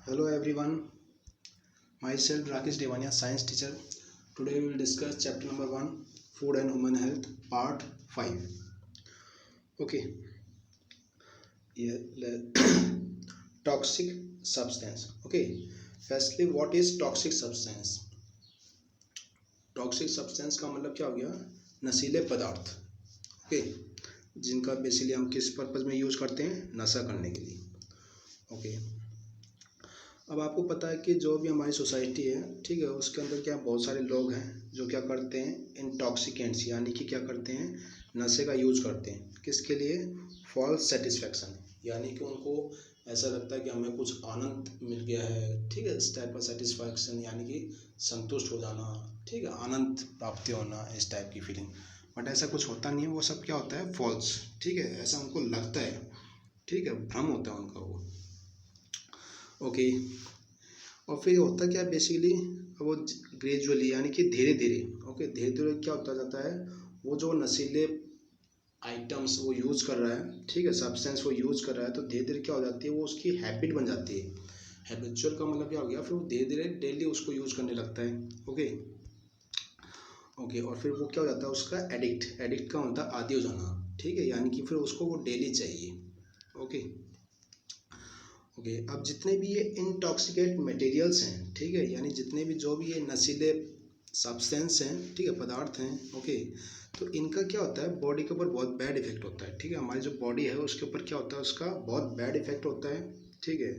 Hello everyone, myself Rakesh Devania, science teacher. Today we will discuss chapter number 1, Food and Human Health, part 5. Okay, yeah, toxic substance. Okay, firstly, what is toxic substance? Toxic substance का मतलब क्या हो गया? नशीले पदार्थ. Okay, जिनका basically हम किस पर्पज़ में यूज़ करते हैं? नशा करने के लिए. ओके, अब आपको पता है कि जो भी हमारी सोसाइटी है, ठीक है, उसके अंदर क्या बहुत सारे लोग हैं जो क्या करते हैं? इंटॉक्सिकेंट्स यानी कि क्या करते हैं? नशे का यूज़ करते हैं. किसके लिए? फॉल्स सेटिस्फैक्शन, यानी कि उनको ऐसा लगता है कि हमें कुछ आनंद मिल गया है, ठीक है, इस टाइप का सेटिस्फैक्शन यानी कि संतुष्ट हो जाना, ठीक है, आनंद प्राप्ति होना, इस टाइप की फीलिंग. बट ऐसा कुछ होता नहीं है. वो सब क्या होता है? फॉल्स. ठीक है, ऐसा उनको लगता है. ठीक है, भ्रम होता है उनका वो. ओके, और फिर होता क्या है बेसिकली? वो ग्रेजुअली यानी कि धीरे धीरे, ओके, धीरे धीरे क्या होता जाता है? वो जो नशीले आइटम्स वो यूज़ कर रहा है, ठीक है, सब्सटेंस वो यूज़ कर रहा है, तो धीरे धीरे क्या हो जाती है? वो उसकी हैबिट बन जाती है. हैबिचुअल का मतलब क्या हो गया? फिर वो धीरे धीरे डेली उसको यूज़ करने लगता है. ओके ओके, और फिर वो क्या हो जाता है? उसका एडिक्ट. एडिक्ट का होता है आदी हो जाना. ठीक है, यानी कि फिर उसको वो डेली चाहिए. ओके ओके, अब जितने भी ये इंटॉक्सिकेट मटेरियल्स हैं, ठीक है, यानी जितने भी जो भी ये नशीले सब्सटेंस हैं, ठीक है, पदार्थ हैं, ओके, तो इनका क्या होता है? बॉडी के ऊपर बहुत बैड इफेक्ट होता है. ठीक है, हमारी जो बॉडी है उसके ऊपर क्या होता है? उसका बहुत बैड इफेक्ट होता है. ठीक है,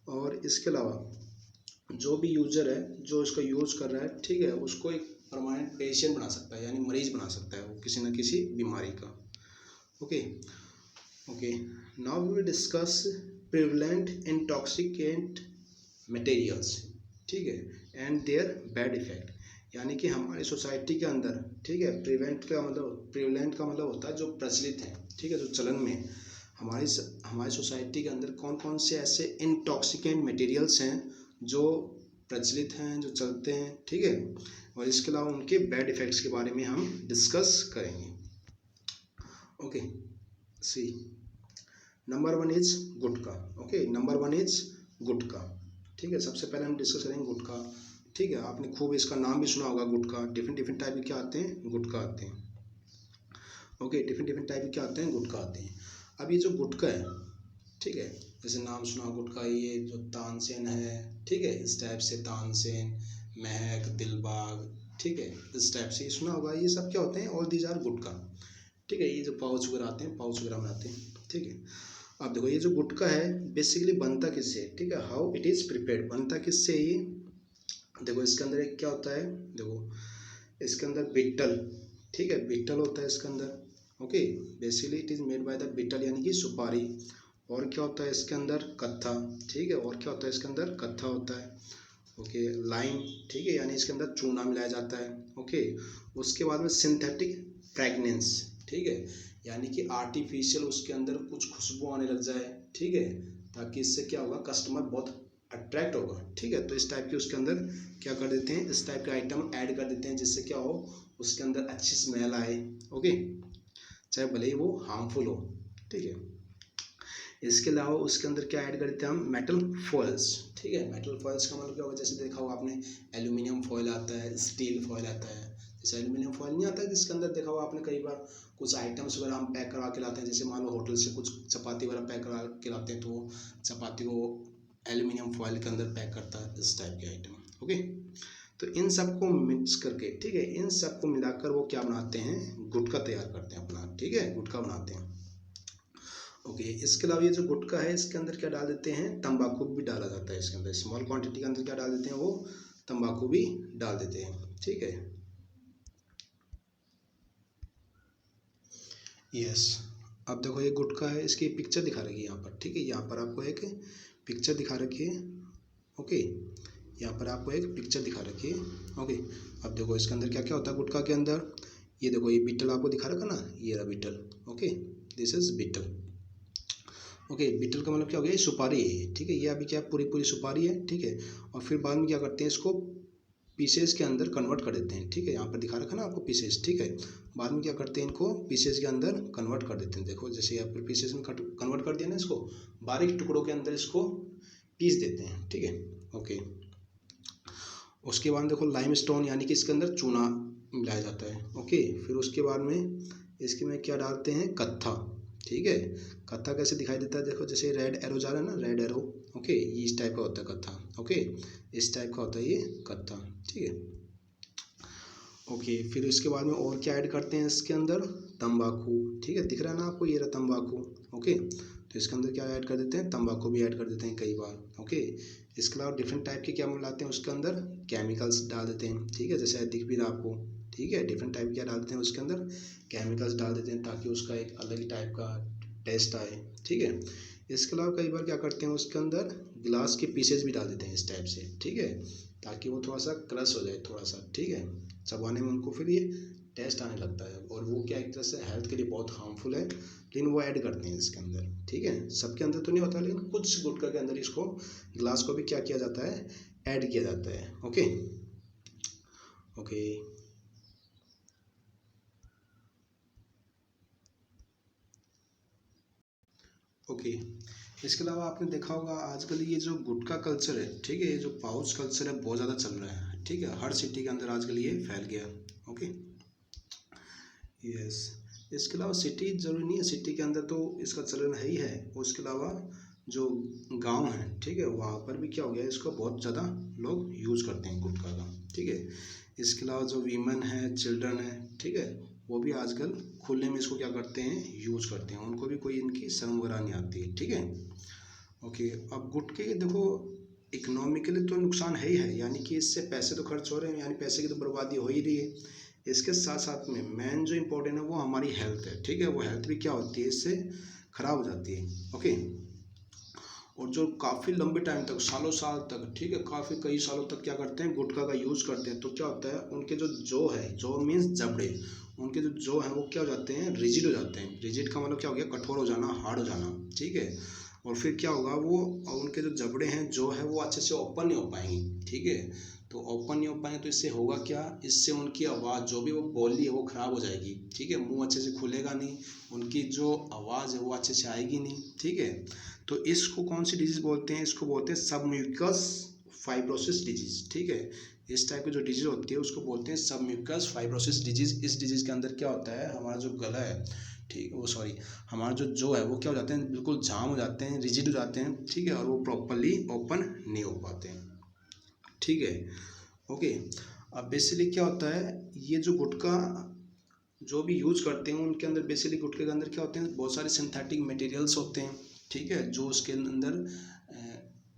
और इसके अलावा जो भी यूजर है जो इसका यूज़ कर रहा है, ठीक है, उसको एक परमानेंट पेशेंट बना सकता है, यानी मरीज बना सकता है वो किसी न किसी बीमारी का. Okay okay, now we will discuss prevalent intoxicant materials. ठीक है, एंड देयर बैड इफेक्ट. यानी कि हमारी सोसाइटी के अंदर, ठीक है, प्रिवलेंट का मतलब होता है जो प्रचलित है, ठीक है, जो चलन में हमारी सोसाइटी के अंदर कौन कौन से ऐसे इंटॉक्सिकेंट मटेरियल्स हैं जो प्रचलित हैं, जो चलते हैं. ठीक है, और इसके अलावा उनके बैड इफेक्ट्स के बारे में हम डिस्कस करेंगे. Okay, see, number 1 is gutkha. Okay, number 1 is gutkha. ठीक है, सबसे पहले हम डिस्कस करेंगे गुटखा. ठीक है, आपने खूब इसका नाम भी सुना होगा गुटखा. डिफरेंट डिफरेंट टाइप के क्या आते हैं? गुटखा आते हैं. ओके, डिफरेंट डिफरेंट टाइप के क्या आते हैं? गुटखा आते हैं. अब ये जो गुटखा है, ठीक है, जैसे नाम सुना गुटखा, ये जो तानसेन है, ठीक है, इस टाइप से तानसेन, महक, दिलबाग, ठीक है, इस टाइप से सुना होगा. ये सब क्या होते हैं? ऑल दीज आर गुटखा. ठीक है, ये जो पाउच वगैरह आते हैं, पाउच वगैरह बनाते हैं. ठीक है, अब देखो ये जो गुटखा है बेसिकली बनता किससे? ठीक है, हाउ इट इज़ प्रिपेयर्ड, बनता किससे? ये देखो इसके अंदर एक क्या होता है? देखो इसके अंदर बिट्टल, ठीक है, बिट्टल होता है इसके अंदर. Okay, basically it is made by the betel यानी कि सुपारी. और क्या होता है इसके अंदर? कत्था. ठीक है, और क्या होता है इसके अंदर? कत्था होता है. ओके, लाइम, ठीक है, यानी इसके अंदर चूना मिलाया जाता है. ओके, उसके बाद में सिंथेटिक फ्रेगनेंस, ठीक है, यानी कि आर्टिफिशियल उसके अंदर कुछ खुशबू आने लग जाए. ठीक है, ताकि इससे क्या होगा? कस्टमर बहुत अट्रैक्ट होगा. ठीक है, तो इस टाइप के उसके अंदर क्या कर देते हैं? इस टाइप के आइटम ऐड कर देते हैं जिससे क्या हो? उसके अंदर अच्छी स्मेल आए. ओके, चाहे भले ही वो हार्मफुल हो. ठीक है, इसके अलावा उसके अंदर क्या ऐड कर देते हैं हम? Metal foils. ठीक है, मेटल फॉइल्स का मतलब क्या होगा? जैसे देखा होगा आपने एल्यूमिनियम फॉइल आता है, स्टील फॉइल आता है. जैसे एल्यूमिनियम फॉइल नहीं आता है जिसके अंदर देखा होगा आपने कई बार कुछ आइटम्स वगैरह हम पैक करवा के लाते हैं. जैसे मान लो होटल से कुछ चपाती वगैरह पैक करवा के लाते हैं, तो वो चपाती को एल्यूमिनियम फॉइल के अंदर पैक करता है, इस टाइप के आइटम. ओके, तो इन सबको मिक्स करके, ठीक है, इन सबको मिलाकर वो क्या बनाते हैं? गुटखा तैयार करते हैं अपना. ठीक है, गुटखा बनाते हैं. ओके, इसके अलावा ये जो गुटखा है इसके अंदर क्या डाल देते हैं? तंबाकू भी डाला जाता है इसके अंदर. स्मॉल क्वांटिटी के अंदर क्या डाल देते हैं? वो तंबाकू भी डाल देते हैं. ठीक है, यस. अब देखो ये गुटखा है, इसकी पिक्चर दिखा रखी है यहाँ पर. ठीक है, यहाँ पर आपको एक पिक्चर दिखा रखी है. ओके, यहाँ पर आपको एक पिक्चर दिखा रखी है. ओके, अब देखो इसके अंदर क्या क्या होता है गुटखा के अंदर. ये देखो ये बीटल आपको दिखा रखा ना, ये रहा betel. Okay, this is betel. Okay, betel का मतलब क्या हो गया? ये सुपारी है. ठीक है, ये अभी क्या पूरी पूरी सुपारी है. ठीक है, और फिर बाद में क्या करते हैं? इसको पीसेस के अंदर कन्वर्ट कर देते हैं. ठीक है, यहाँ पर दिखा रखा ना आपको पीसेस. ठीक है, बाद में क्या करते हैं? इनको पीसेस के अंदर कन्वर्ट कर देते हैं. देखो जैसे यहाँ पर पीसेस में कन्वर्ट कर दिया ना, इसको बारीक टुकड़ों के अंदर इसको पीस देते हैं, ठीक है। ओके, उसके बाद देखो लाइमस्टोन यानी कि इसके अंदर चूना मिलाया जाता है। ओके, फिर उसके बाद में इसके में क्या डालते हैं, कत्था, ठीक है। कत्था कैसे दिखाई देता है, देखो जैसे रेड एरो जा रहा है ना, रेड एरो। ओके, ये इस टाइप का होता है कत्था। ओके, इस टाइप का होता है ये कत्था, ठीक है। ओके, फिर उसके बाद में और क्या ऐड करते हैं इसके अंदर, तंबाकू, ठीक है, दिख रहा है ना आपको, ये रहा तंबाकू। ओके, तो इसके अंदर क्या ऐड कर देते हैं, तंबाकू भी ऐड कर देते हैं कई बार। ओके, इसके अलावा डिफरेंट टाइप के क्या मिलाते हैं उसके अंदर, केमिकल्स डाल देते हैं, ठीक है, जैसे दिख भी रहा आपको, ठीक है। डिफरेंट टाइप क्या डाल देते हैं उसके अंदर, केमिकल्स डाल देते हैं ताकि उसका एक अलग ही टाइप का टेस्ट आए, ठीक है। इसके अलावा कई बार क्या करते हैं उसके अंदर गिलास के पीसेज भी डाल देते हैं इस टाइप से, ठीक है, ताकि वो थोड़ा सा क्रश हो जाए थोड़ा सा, ठीक है। चबाने में उनको फिर ये टेस्ट आने लगता है, और वो क्या एक तरह से हेल्थ के लिए बहुत हार्मफुल है, लेकिन वो ऐड करते हैं इसके अंदर, ठीक है। सबके अंदर तो नहीं होता, लेकिन कुछ गुटखा के अंदर इसको गिलास को भी क्या किया जाता है, ऐड किया जाता है। ओके ओके ओके, इसके अलावा आपने देखा होगा आजकल ये जो गुटखा कल्चर है, ठीक है, ये जो पाउच कल्चर है बहुत ज़्यादा चल रहा है, ठीक है, हर सिटी के अंदर आजकल ये फैल गया। ओके, यस, इसके अलावा सिटी जरूरी नहीं है, सिटी के अंदर तो इसका चलन है ही है, उसके अलावा जो गांव है, ठीक है, वहाँ पर भी क्या हो गया, इसको बहुत ज़्यादा लोग यूज़ करते हैं गुटखा का, ठीक है। इसके अलावा जो वीमेन है, चिल्ड्रन है, ठीक है, वो भी आजकल खुले में इसको क्या करते हैं, यूज़ करते हैं, उनको भी कोई इनकी शर्म वगैरह नहीं आती है, ठीक है। ओके, अब गुटखे के देखो इकोनॉमिकली तो नुकसान है ही है, यानी कि इससे पैसे तो खर्च हो रहे हैं, यानी पैसे की तो बर्बादी हो ही रही है। इसके साथ साथ में मेन जो इम्पोर्टेंट है वो हमारी हेल्थ है, ठीक है, वो हेल्थ भी क्या होती है, इससे ख़राब हो जाती है। ओके, और जो काफ़ी लंबे टाइम तक, सालों साल तक, ठीक है, काफ़ी कई सालों तक क्या करते हैं, गुटखा का यूज़ करते हैं, तो क्या होता है, उनके जो जो है, जो मीन्स जबड़े, उनके जो हैं वो क्या हो जाते हैं, रिजिड हो जाते हैं। रिजिड का मतलब क्या हो गया, कठोर हो जाना, हार्ड हो जाना, ठीक है। और फिर क्या होगा, वो उनके जो जबड़े हैं जो है वो अच्छे से ओपन नहीं हो पाएंगे, ठीक है। तो ओपन नहीं हो पाएंगे तो इससे होगा क्या, इससे उनकी आवाज़ जो भी वो बोली है वो ख़राब हो जाएगी, ठीक है, मुंह अच्छे से खुलेगा नहीं, उनकी जो आवाज़ है वो अच्छे से आएगी नहीं, ठीक है। तो इसको कौन सी डिजीज़ बोलते हैं, इसको बोलते हैं सबम्यूकस फाइब्रोसिस डिजीज़, ठीक है। इस टाइप की जो डिजीज़ होती है उसको बोलते हैं सबम्यूकस फाइब्रोसिस डिजीज़। इस डिजीज़ के अंदर क्या होता है, हमारा जो गला है, ठीक है, वो सॉरी, हमारा जो है वो क्या हो जाते हैं, बिल्कुल जाम हो जाते हैं, रिजिड हो जाते हैं, ठीक है, और वो प्रॉपरली ओपन नहीं हो पाते हैं, ठीक है। ओके, अब बेसिकली क्या होता है, ये जो गुटखा जो भी यूज़ करते हैं उनके अंदर बेसिकली गुटखे के अंदर क्या होते हैं, बहुत सारे सिंथेटिक मटेरियल्स होते हैं, ठीक है, जो उसके अंदर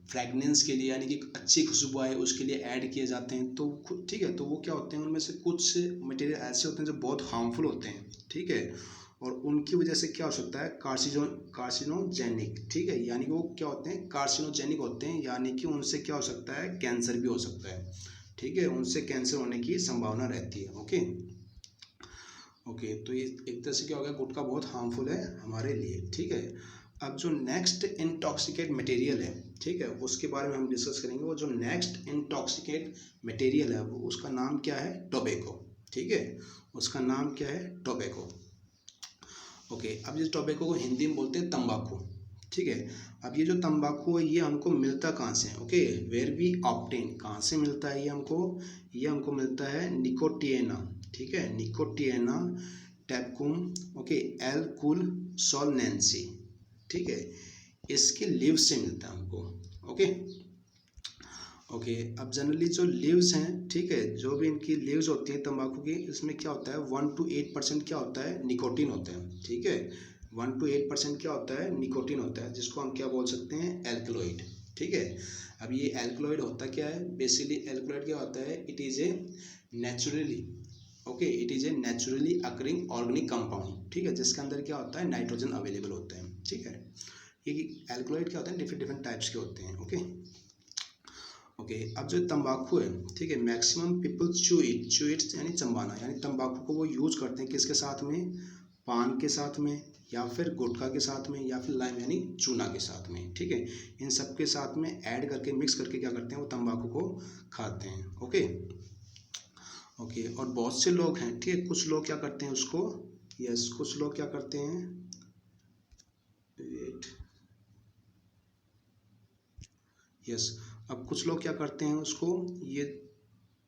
फ्रैगनेंस के लिए, यानी कि अच्छी खुशबू आए उसके लिए ऐड किए जाते हैं, तो ठीक है, तो वो क्या होते हैं, उनमें से कुछ मटेरियल ऐसे होते हैं जो बहुत हार्मफुल होते हैं, ठीक है, और उनकी वजह से क्या हो सकता है, कार्सिनोजेनिक, ठीक है, यानी कि वो क्या होते हैं, कार्सिनोजेनिक होते हैं, यानी कि उनसे क्या हो सकता है, कैंसर भी हो सकता है, ठीक है, उनसे कैंसर होने की संभावना रहती है। ओके ओके, तो ये एक तरह से क्या हो गया, गुटखा बहुत हार्मफुल है हमारे लिए, ठीक है। अब जो नेक्स्ट इंटॉक्सिकेट मटेरियल है, ठीक है, उसके बारे में हम डिस्कस करेंगे। वो जो नेक्स्ट इंटॉक्सिकेट मटेरियल है वो उसका नाम क्या है, टोबैको, ठीक है, उसका नाम क्या है, टोबैको। ओके, अब इस टोबैको को हिंदी में बोलते हैं तंबाकू, ठीक है। अब ये जो तंबाकू है ये हमको मिलता कहाँ से है, ओके, वेयर वी ऑब्टेन, कहाँ से मिलता है ये हमको मिलता है निकोटिएना, ठीक है, निकोटिएना टैबकुम, ओके, एल्कुल सोलनेंसी, ठीक है, इसके लीव्स से मिलता है हमको। ओके ओके, अब जनरली जो लीव्स हैं, ठीक है, जो भी इनकी लीव्स होती हैं तंबाकू की, इसमें क्या होता है 1 to 8% क्या होता है, निकोटीन होता है, ठीक है, 1 to 8% क्या होता है, निकोटीन होता है, जिसको हम क्या बोल सकते हैं, एल्कलॉइड, ठीक है। अब ये एल्कलॉइड होता क्या है, बेसिकली एल्कलॉइड क्या होता है, it is a naturally, okay, it is a naturally occurring organic compound, ठीक है, जिसके अंदर क्या होता है, नाइट्रोजन अवेलेबल होता है, ठीक है। ये एल्कलॉइड क्या होते हैं, डिफरेंट डिफरेंट टाइप्स के होते हैं। ओके ओके, अब जो तंबाकू है, ठीक है, मैक्सिमम पीपल चू इट यानी चंबाना, यानी तंबाकू को वो यूज़ करते हैं किसके साथ में, पान के साथ में, या फिर गुटखा के साथ में, या फिर लाइम यानी चूना के साथ में, ठीक है, इन सब के साथ में ऐड करके मिक्स करके क्या करते हैं, वो तंबाकू को खाते हैं। ओके ओके, और बहुत से लोग हैं, ठीक है, कुछ लोग क्या करते हैं उसको, यस, कुछ लोग क्या करते हैं, वेट, यस। अब कुछ लोग क्या करते हैं उसको, ये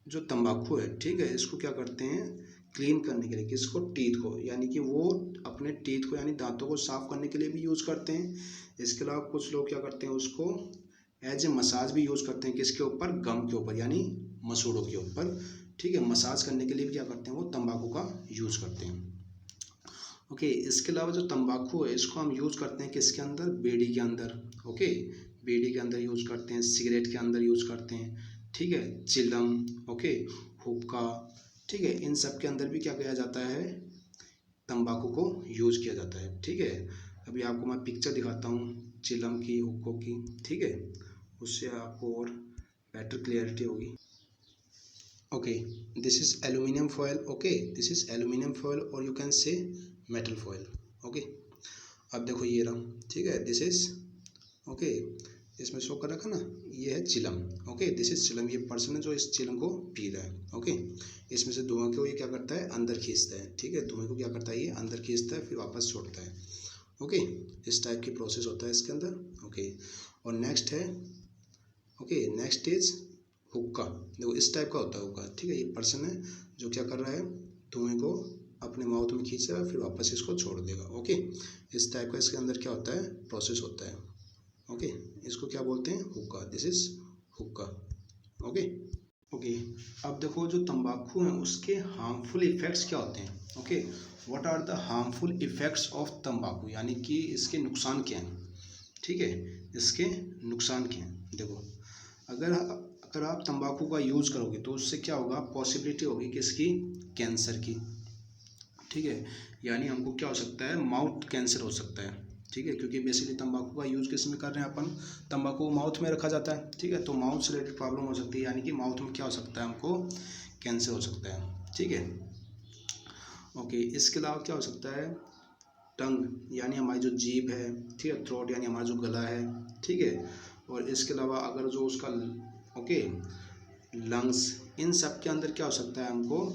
जो तंबाकू है ठीक है, इसको क्या करते हैं क्लीन करने के लिए, किसको, टीथ को, यानी कि वो अपने टीथ को यानी दांतों को साफ करने के लिए भी यूज़ करते हैं। इसके अलावा कुछ लोग क्या करते हैं उसको एज ए मसाज भी यूज़ करते हैं, किसके ऊपर, गम के ऊपर यानी मसूड़ों के ऊपर, ठीक है, मसाज करने के लिए भी क्या करते हैं वो तंबाकू का यूज़ करते हैं। ओके, इसके अलावा जो तंबाकू है इसको हम यूज़ करते हैं किसके अंदर, बीड़ी के अंदर। ओके, बीड़ी के अंदर यूज़ करते हैं, सिगरेट के अंदर यूज़ करते हैं, ठीक है, चिलम, ओके, हुक्का, ठीक है, इन सब के अंदर भी क्या किया जाता है, तंबाकू को यूज़ किया जाता है। ठीक है, अभी आपको मैं पिक्चर दिखाता हूँ चिलम की, हुक्कों की, ठीक है, उससे आपको और बेटर क्लियरिटी होगी। Okay, this is aluminium foil, okay, this is aluminium foil और you can say metal foil. Okay, अब देखो ये रहा, ठीक है, दिस इज, ओके, इसमें शो कर रखा ना, ये है चिलम। ओके, दिस इज चिलम, ये पर्सन है जो इस चिलम को पी रहा है। ओके, इसमें से धुआं को ये क्या करता है, अंदर खींचता है, ठीक है, धुएं को क्या करता है ये अंदर खींचता है, फिर वापस छोड़ता है। ओके, इस टाइप की प्रोसेस होता है इसके अंदर। ओके, और नेक्स्ट है, ओके, नेक्स्ट इज हुक्का। देखो इस टाइप का होता है हुक्का, ठीक है, ये पर्सन है जो क्या कर रहा है, धुएं को अपने माउथ में खींच रहा है, फिर वापस इसको छोड़ देगा। ओके, इस टाइप का इसके अंदर क्या होता है, प्रोसेस होता है। ओके, इसको क्या बोलते हैं, हुक्का, दिस इज हुक्का। ओके, ओके, अब देखो जो तंबाकू है उसके हार्मफुल इफ़ेक्ट्स क्या होते हैं। Okay, what are the harmful effects of तंबाकू, यानी कि इसके नुकसान क्या हैं, ठीक है, इसके नुकसान क्या हैं। देखो अगर आप तंबाकू का यूज़ करोगे तो उससे क्या होगा, पॉसिबिलिटी होगी किसकी, कैंसर की, ठीक है, यानी हमको क्या हो सकता है, माउथ कैंसर हो सकता है, ठीक है, क्योंकि बेसिकली तंबाकू का यूज़ किस में कर रहे हैं अपन, तंबाकू माउथ में रखा जाता है, ठीक है, तो माउथ से रिलेटेड प्रॉब्लम हो सकती है, यानी कि माउथ में क्या हो सकता है, हमको कैंसर हो सकता है, ठीक है। ओके, इसके अलावा क्या हो सकता है, टंग यानी हमारी जो जीभ है, ठीक है, थ्रोट यानी हमारा जो गला है, ठीक है, और इसके अलावा अगर जो उसका, ओके, लंग्स, इन सब के अंदर क्या हो सकता है, हमको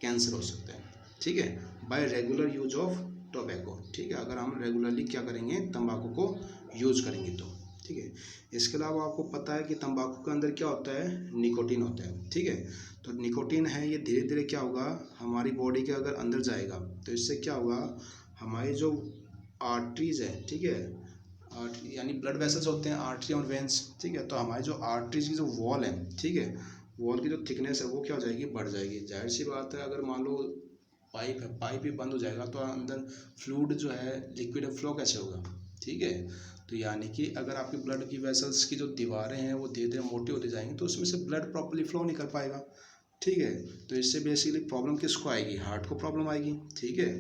कैंसर हो सकता है, ठीक है, bye regular use of tobacco, ठीक है, अगर हम रेगुलरली क्या करेंगे, तंबाकू को यूज़ करेंगे तो, ठीक है। इसके अलावा आपको पता है कि तंबाकू के अंदर क्या होता है, निकोटीन होता है, ठीक है, तो निकोटीन है ये धीरे धीरे क्या होगा, हमारी बॉडी के अगर अंदर जाएगा तो इससे क्या होगा, हमारी जो आर्टरीज है, ठीक है, आर्टरी यानी ब्लड वेसल्स होते हैं, आर्टरी और वेंस, ठीक है, तो हमारी जो आर्टरीज की जो वॉल है, ठीक है, वॉल की जो थिकनेस है वो क्या हो जाएगी, बढ़ जाएगी। जाहिर सी बात है, अगर मान लो पाइप है, पाइप ही बंद हो जाएगा तो अंदर फ्लूइड जो है, लिक्विड फ्लो कैसे होगा, ठीक है, तो यानी कि अगर आपकी ब्लड की वेसल्स की जो दीवारें हैं वो धीरे धीरे मोटी होती जाएंगी तो उसमें से ब्लड प्रॉपर्ली फ्लो नहीं कर पाएगा, ठीक है, तो इससे बेसिकली प्रॉब्लम किसको आएगी, हार्ट को प्रॉब्लम आएगी, ठीक है,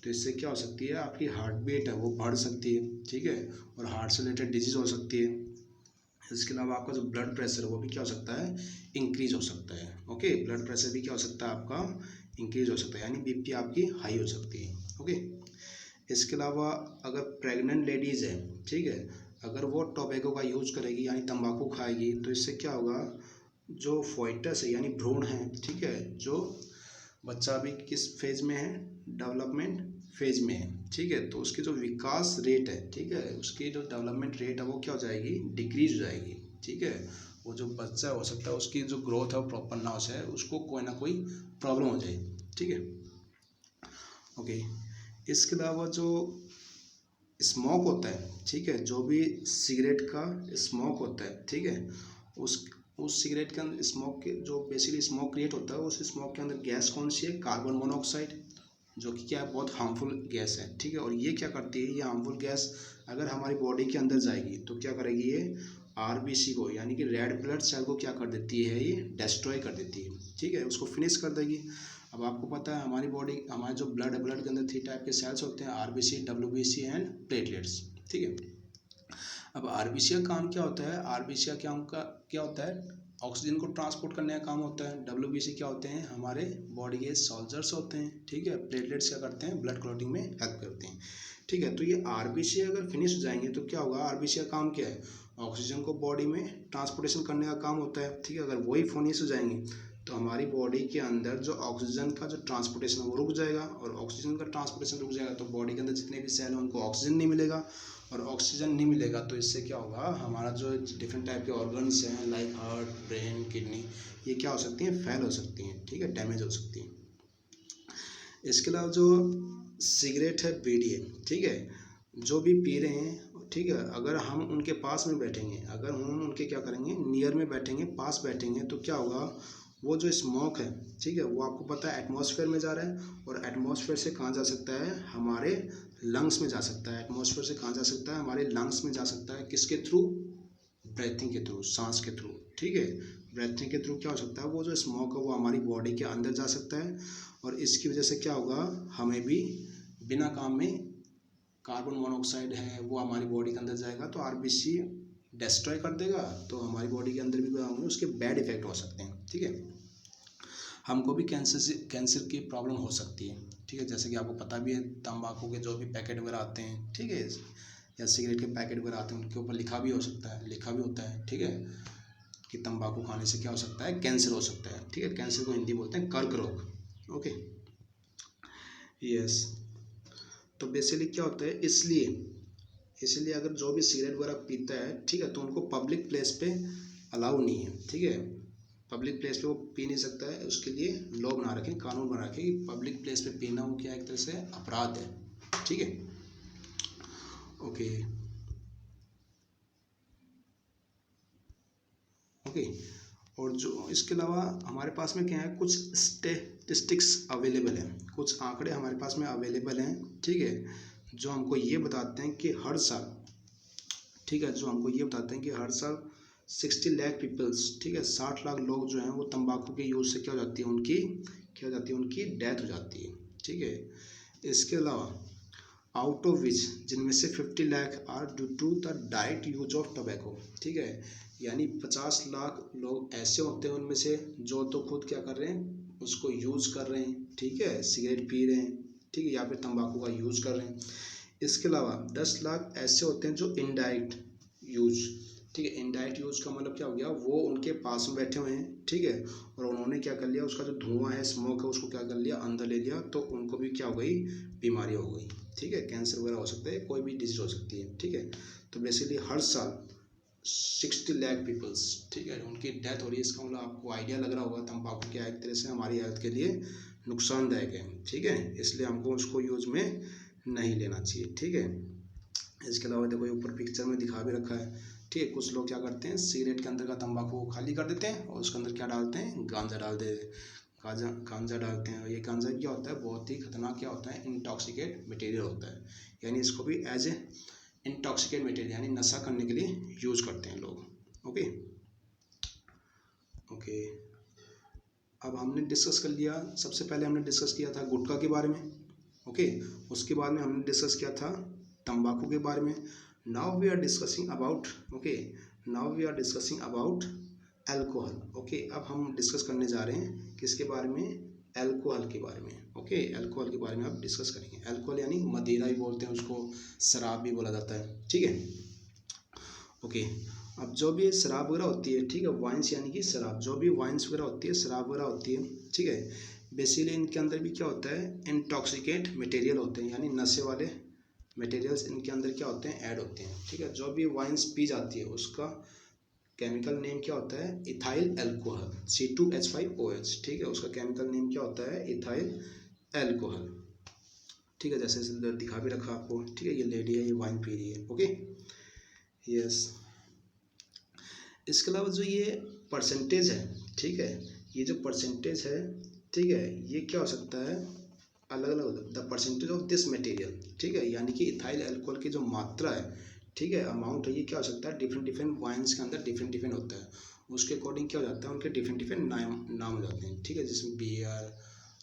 तो इससे क्या हो सकती है, आपकी हार्ट बीट है वो बढ़ सकती है, ठीक है, और हार्ट से रिलेटेड डिजीज़ हो सकती है। इसके अलावा आपका जो ब्लड प्रेशर है वो भी क्या हो सकता है, इंक्रीज हो सकता है। ओके, ब्लड प्रेशर भी क्या हो सकता है आपका, इंक्रीज हो सकता है, यानी बीपी आपकी हाई हो सकती है। ओके, इसके अलावा अगर प्रेग्नेंट लेडीज़ है, ठीक है, अगर वो टोबैको का यूज़ करेगी यानी तंबाकू खाएगी तो इससे क्या होगा, जो फोइटस है यानी भ्रूण है, ठीक है, जो बच्चा अभी किस फेज में है, डेवलपमेंट फेज में है, ठीक है, तो उसकी जो विकास रेट है, ठीक है, उसकी जो डेवलपमेंट रेट है वो क्या हो जाएगी, डिक्रीज हो जाएगी, ठीक है, वो जो बच्चा हो सकता है उसकी जो ग्रोथ है वो प्रॉपर ना हो जाए, उसको कोई ना कोई प्रॉब्लम हो जाए, ठीक है। ओके, इसके अलावा जो स्मोक होता है, ठीक है, जो भी सिगरेट का स्मोक होता है, ठीक है, उस सिगरेट के अंदर स्मोक के जो बेसिकली स्मोक क्रिएट होता है, उस स्मोक के अंदर गैस कौन सी है, कार्बन मोनोऑक्साइड, जो कि क्या है, बहुत हार्मफुल गैस है, ठीक है, और ये क्या करती है, ये हार्मफुल गैस अगर हमारी बॉडी के अंदर जाएगी तो क्या करेगी, ये आरबीसी को यानी कि रेड ब्लड सेल को क्या कर देती है, ये डिस्ट्रॉय कर देती है, ठीक है, उसको फिनिश कर देगी। अब आपको पता है हमारी बॉडी, हमारे जो ब्लड है, ब्लड के अंदर 3 टाइप के सेल्स होते हैं, आरबीसी, डब्ल्यूबीसी एंड प्लेटलेट्स, ठीक है। अब आरबीसी का काम क्या होता है, आरबीसी का क्या होता है, ऑक्सीजन को ट्रांसपोर्ट करने का काम होता है। डब्ल्यूबीसी क्या होते हैं, हमारे बॉडी के सोल्जर्स होते हैं, ठीक है। प्लेटलेट्स क्या करते हैं, ब्लड क्लॉटिंग में हेल्प करते हैं, ठीक है। तो ये आरबीसी अगर फिनिश हो जाएंगे तो क्या होगा, आरबीसी का काम क्या है, ऑक्सीजन को बॉडी में ट्रांसपोर्टेशन करने का काम होता है, ठीक है। अगर वही फिनिश हो जाएंगे तो हमारी बॉडी के अंदर जो ऑक्सीजन का जो ट्रांसपोर्टेशन है वो रुक जाएगा, और ऑक्सीजन का ट्रांसपोर्टेशन रुक जाएगा तो बॉडी के अंदर जितने भी सेल हैं उनको ऑक्सीजन नहीं मिलेगा, और ऑक्सीजन नहीं मिलेगा तो इससे क्या होगा, हमारा जो डिफरेंट टाइप के ऑर्गन्स हैं लाइक हार्ट, ब्रेन, किडनी, ये क्या हो सकती हैं, फेल हो सकती हैं, ठीक है, डैमेज हो सकती हैं। इसके अलावा जो सिगरेट है, बीड़ी है, ठीक है, जो भी पी रहे हैं, ठीक है, अगर हम उनके पास में बैठेंगे, अगर हम उनके क्या करेंगे, नियर में बैठेंगे, पास बैठेंगे, तो क्या होगा, वो जो स्मोक है, ठीक है, वो आपको पता है एटमॉस्फेयर में जा रहा है, और एटमॉस्फेयर से कहाँ जा सकता है, हमारे लंग्स में जा सकता है। एटमॉस्फेयर से कहाँ जा सकता है, हमारे लंग्स में जा सकता है, किसके थ्रू, ब्रेथिंग के थ्रू, सांस के थ्रू, ठीक है, ब्रेथिंग के थ्रू क्या हो सकता है, वो जो स्मोक है वो हमारी बॉडी के अंदर जा सकता है, और इसकी वजह से क्या होगा, हमें भी बिना काम में कार्बन मोनोऑक्साइड है वो हमारी बॉडी के अंदर जाएगा, तो आरबीसी डिस्ट्रॉय कर देगा, तो हमारी बॉडी के अंदर भी क्या होंगे, उसके बैड इफेक्ट हो सकते हैं, ठीक है। हमको भी कैंसर की प्रॉब्लम हो सकती है, ठीक है, जैसे कि आपको पता भी है, तंबाकू के जो भी पैकेट वगैरह आते हैं, ठीक है, या सिगरेट के पैकेट वगैरह आते हैं, उनके ऊपर लिखा भी होता है, ठीक है, कि तंबाकू खाने से क्या हो सकता है, कैंसर हो सकता है, ठीक है, कैंसर को हिंदी बोलते हैं कर्क रोग, ओके, यस। तो बेसिकली क्या होता है, इसलिए अगर जो भी सिगरेट वगैरह पीता है, ठीक है, तो उनको पब्लिक प्लेस पे अलाउ नहीं है, ठीक है, पब्लिक प्लेस पे वो पी नहीं सकता है, उसके लिए लॉ बना रखें, कानून बना रखें कि पब्लिक प्लेस पे पीना वो क्या एक तरह से अपराध है, ठीक है, ओके, ओके। और जो इसके अलावा हमारे पास में क्या है, कुछ स्टेटिस्टिक्स अवेलेबल हैं, कुछ आंकड़े हमारे पास में अवेलेबल हैं, ठीक है, जो हमको ये बताते हैं कि हर साल, ठीक है, जो हमको ये बताते हैं कि हर साल 60 लाख पीपल्स, ठीक है, 60 लाख लोग जो हैं वो तंबाकू के यूज़ से क्या हो जाती है, उनकी डेथ हो जाती है, ठीक है। इसके अलावा आउट ऑफ विच, जिनमें से 50 lakh are due to the direct use of tobacco, ठीक है, यानी 50 लाख लोग ऐसे होते हैं उनमें से जो तो खुद क्या कर रहे हैं, उसको यूज़ कर रहे हैं, ठीक है, सिगरेट पी रहे हैं, ठीक है, या फिर तंबाकू का यूज़ कर रहे हैं। इसके अलावा 10 लाख ऐसे होते हैं जो इनडायरेक्ट यूज, ठीक है, इनडायरेक्ट यूज का मतलब क्या हो गया, वो उनके पास में बैठे हुए हैं, ठीक है, और उन्होंने क्या कर लिया, उसका जो धुआं है, स्मोक है, उसको क्या कर लिया, अंदर ले लिया, तो उनको भी क्या हो गई, बीमारी हो गई, ठीक है, कैंसर वगैरह हो सकता है, कोई भी डिजीज हो सकती है, ठीक है। तो बेसिकली हर साल 60 लाख पीपल्स, ठीक है, उनकी डेथ हो रही है। इसका मतलब आपको आइडिया लग रहा होगा तंबाकू क्या एक तरह से हमारी हेल्थ के लिए नुकसानदायक है, ठीक है, इसलिए हमको उसको यूज में नहीं लेना चाहिए, ठीक है। इसके अलावा देखो ऊपर पिक्चर में दिखा भी रखा है, ठीक है, कुछ लोग क्या करते हैं, सिगरेट के अंदर का तंबाकू को खाली कर देते हैं और उसके अंदर क्या डालते हैं, गांजा डाल देते हैं, गांजा डालते हैं, और ये गांजा क्या होता है, बहुत ही खतरनाक क्या होता है, इंटॉक्सिकेट मटेरियल होता है, यानी इसको भी एज ए इंटॉक्सिकेट मटेरियल यानी नशा करने के लिए यूज़ करते हैं लोग, ओके, ओके। अब हमने डिस्कस कर लिया, सबसे पहले हमने डिस्कस किया था गुटखा के बारे में, ओके, उसके बाद में हमने डिस्कस किया था तंबाकू के बारे में। Now we are discussing about, okay, now we are discussing about alcohol, okay. अब हम डिस्कस करने जा रहे हैं किसके बारे में, अल्कोहल के बारे में, ओके, अल्कोहल के बारे में आप डिस्कस करेंगे। अल्कोहल यानी मदिरा भी बोलते हैं उसको, शराब भी बोला जाता है, ठीक है, ओके। अब जो भी शराब वगैरह होती है, ठीक है, वाइन्स यानी कि शराब, जो भी वाइन्स वगैरह होती है, शराब वगैरह होती है, ठीक है, बेसिकली इनके अंदर भी क्या होता है, इंटॉक्सिकेट मटेरियल होते हैं, यानी नशे वाले मटेरियल्स इनके अंदर क्या होते हैं, ऐड होते हैं, ठीक है। जो भी वाइन्स पी जाती है उसका केमिकल नेम क्या होता है, इथाइल अल्कोहल, C2H5OH, ठीक है, उसका केमिकल नेम क्या होता है, इथाइल अल्कोहल, ठीक है, जैसे दिखा भी रखा आपको, ठीक है, ये लेडी है, ये वाइन पी रही है, ओके, यस। इसके अलावा जो ये परसेंटेज है, ठीक है, ये जो परसेंटेज है, ठीक है, ये क्या हो सकता है, अलग अलग, the percentage of this material, ठीक है, यानी कि इथाइल अल्कोहल की जो मात्रा है, ठीक है, अमाउंट है, ये क्या हो सकता है, डिफरेंट वाइन्स के अंदर डिफरेंट होता है, उसके अकॉर्डिंग क्या हो जाता है, उनके डिफरेंट नाम हो जाते हैं, ठीक है, जिसमें बियर,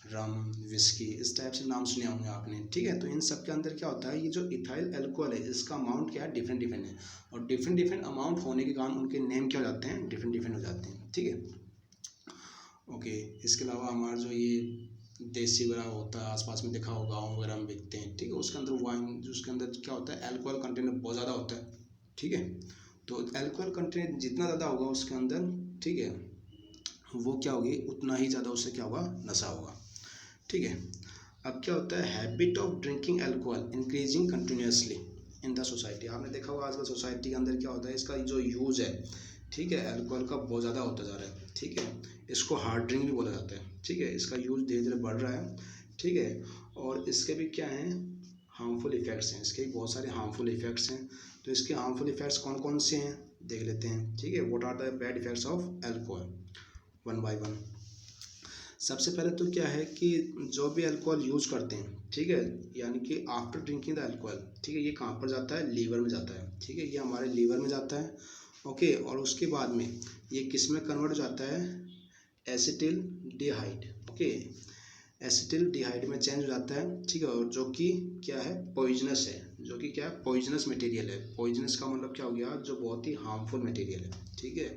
रम, विस्की, इस टाइप से नाम सुने होंगे आपने, ठीक है। तो इन सब के अंदर क्या होता है, ये जो इथाइल अल्कोहल है इसका अमाउंट क्या है, डिफरेंट है, और डिफरेंट अमाउंट होने के कारण उनके नेम क्या हो जाते हैं, डिफरेंट हो जाते हैं, ठीक है, ओके। इसके अलावा हमारा जो ये देसी वगैरह होता है, आसपास में देखा होगा, गाँव वगैरह में बिकते हैं, ठीक है, उसके अंदर वाइन जो उसके अंदर क्या होता है, अल्कोहल कंटेंट बहुत ज़्यादा होता है, ठीक है। तो अल्कोहल कंटेंट जितना ज़्यादा होगा उसके अंदर, ठीक है, वो क्या होगी, उतना ही ज़्यादा उससे क्या होगा, नशा होगा, ठीक है। अब क्या होता है, habit of drinking alcohol increasing continuously, in the society. आपने देखा होगा आजकल सोसाइटी के अंदर क्या होता है, इसका जो यूज़ है, ठीक है, अल्कोहल का बहुत ज़्यादा होता जा रहा है, ठीक है। इसको हार्ड ड्रिंक भी बोला जाता है, ठीक है। इसका यूज़ धीरे धीरे बढ़ रहा है, ठीक है। और इसके भी क्या हैं, हार्मफुल इफ़ेक्ट्स हैं, इसके भी बहुत सारे हार्मफुल इफ़ेक्ट्स हैं। तो इसके हार्मफुल इफ़ेक्ट्स कौन कौन से हैं देख लेते हैं, ठीक है। What are the bad effects of alcohol, one by one. सबसे पहले तो क्या है कि जो भी अल्कोहल यूज़ करते हैं, ठीक है, यानी कि आफ्टर ड्रिंकिंग द अल्कोहल, ठीक है, ये कहाँ पर जाता है, लीवर में जाता है, ठीक है, ये हमारे लीवर में जाता है, ओके। और उसके बाद में ये किस में कन्वर्ट हो जाता है, एसिटिल्डिहाइड, ओके, एसिटिल्डिहाइड में चेंज हो जाता है, ठीक है। और जो कि क्या है, पॉइजनस है, जो कि क्या है, पॉइजनस मटेरियल है। पॉइजनस का मतलब क्या हो गया, जो बहुत ही हार्मफुल मटेरियल है, ठीक है।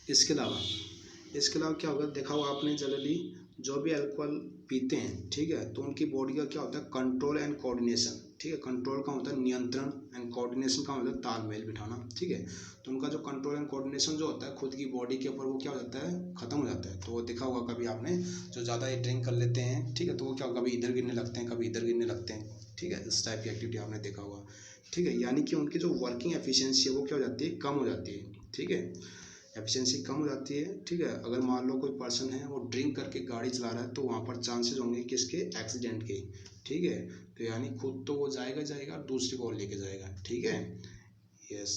इसके अलावा क्या होगा, देखा होगा आपने जनरली जो भी अल्कोहल पीते हैं, ठीक है, तो उनकी बॉडी का क्या होता है, कंट्रोल एंड कोऑर्डिनेशन, ठीक है। कंट्रोल का होता है नियंत्रण, एंड कोऑर्डिनेशन का मतलब तालमेल बिठाना, ठीक है। तो उनका जो कंट्रोल एंड कोऑर्डिनेशन जो होता है खुद की बॉडी के ऊपर, वो क्या हो जाता है, खत्म हो जाता है। तो वो देखा होगा कभी आपने, जो ज़्यादा ड्रिंक कर लेते हैं, ठीक है, तो वो क्या कभी इधर गिरने लगते हैं, कभी इधर गिरने लगते हैं, ठीक है। इस टाइप की एक्टिविटी आपने देखा होगा, ठीक है। यानी कि उनकी जो वर्किंग एफिशिएंसी है वो क्या हो जाती है, कम हो जाती है, ठीक है। एफिशिएंसी कम हो जाती है, ठीक है। अगर मान लो कोई पर्सन है वो ड्रिंक करके गाड़ी चला रहा है, तो वहाँ पर चांसेस होंगे किसके, एक्सीडेंट के, ठीक है। तो यानी खुद तो वो जाएगा दूसरे को और लेके जाएगा, ठीक है, यस।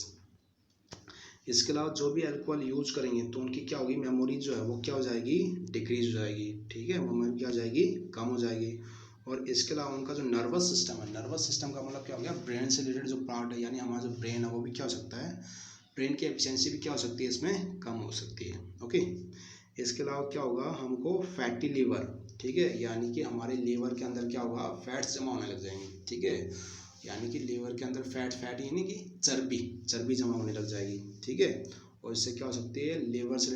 इसके अलावा जो भी अल्कोहल यूज करेंगे तो उनकी क्या होगी, मेमोरी जो है वो क्या हो जाएगी, डिक्रीज हो जाएगी, ठीक है, मेमोरी क्या हो जाएगी, कम हो जाएगी। और इसके अलावा उनका जो नर्वस सिस्टम है, नर्वस सिस्टम का मतलब क्या हो गया, ब्रेन से रिलेटेड जो पार्ट है, यानी हमारा जो ब्रेन है वो भी क्या हो सकता है, ब्रेन की एफिशिएंसी भी क्या हो सकती है, इसमें कम हो सकती है, ओके। इसके अलावा क्या होगा, हमको फैटी लीवर, ठीक है, यानी कि हमारे लीवर के अंदर क्या होगा, फैट्स जमा होने लग जाएंगे, ठीक है। यानी कि लीवर के अंदर फैट यानी कि चर्बी जमा होने लग जाएगी, ठीक है। और इससे क्या हो सकती है, लीवर से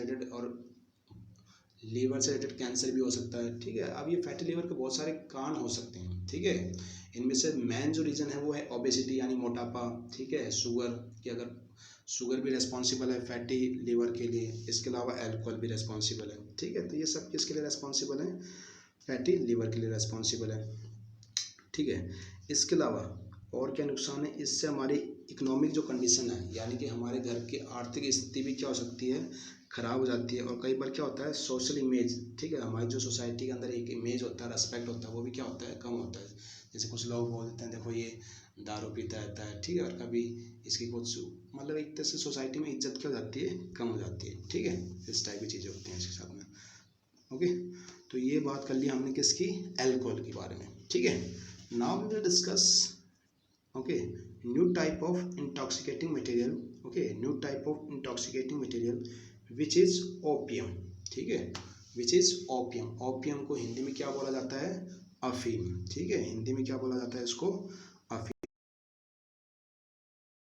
रिलेटेड कैंसर भी हो सकता है, ठीक है। अब ये फैटी लीवर के बहुत सारे कारण हो सकते हैं, ठीक है। इनमें से मेन जो रीज़न है वो है ओबेसिटी, यानी मोटापा, ठीक है, शुगर की, अगर शुगर भी रिस्पॉन्सिबल है फैटी लीवर के लिए। इसके अलावा अल्कोहल भी रिस्पॉन्सिबल है, ठीक है। तो ये सब किसके लिए रिस्पॉन्सिबल है, फैटी लीवर के लिए रिस्पॉन्सिबल है, ठीक है। इसके अलावा और क्या नुकसान है, इससे हमारी इकोनॉमिक जो कंडीशन है, यानी कि हमारे घर की आर्थिक स्थिति भी क्या हो सकती है, खराब हो जाती है। और कई बार क्या होता है, सोशल इमेज, ठीक है, हमारी जो सोसाइटी के अंदर एक इमेज होता है, रेस्पेक्ट होता है, वो भी क्या होता है, कम होता है। जैसे कुछ लोग बोल देते हैं, देखो ये दारू पीता रहता है, ठीक है, और कभी इसकी कुछ मतलब एक तरह से सोसाइटी में इज्जत क्या हो जाती है, कम हो जाती है, ठीक है। इस टाइप की चीज़ें होती हैं इसके साथ में, ओके। तो ये बात कर ली हमने किसकी, अल्कोहल के बारे में, ठीक है। Now we will discuss, okay, new type of intoxicating material, okay, new type of intoxicating material which is opium, ठीक है, which is opium। opium को हिंदी में क्या बोला जाता है, अफीम, ठीक है, हिंदी में क्या बोला जाता है इसको,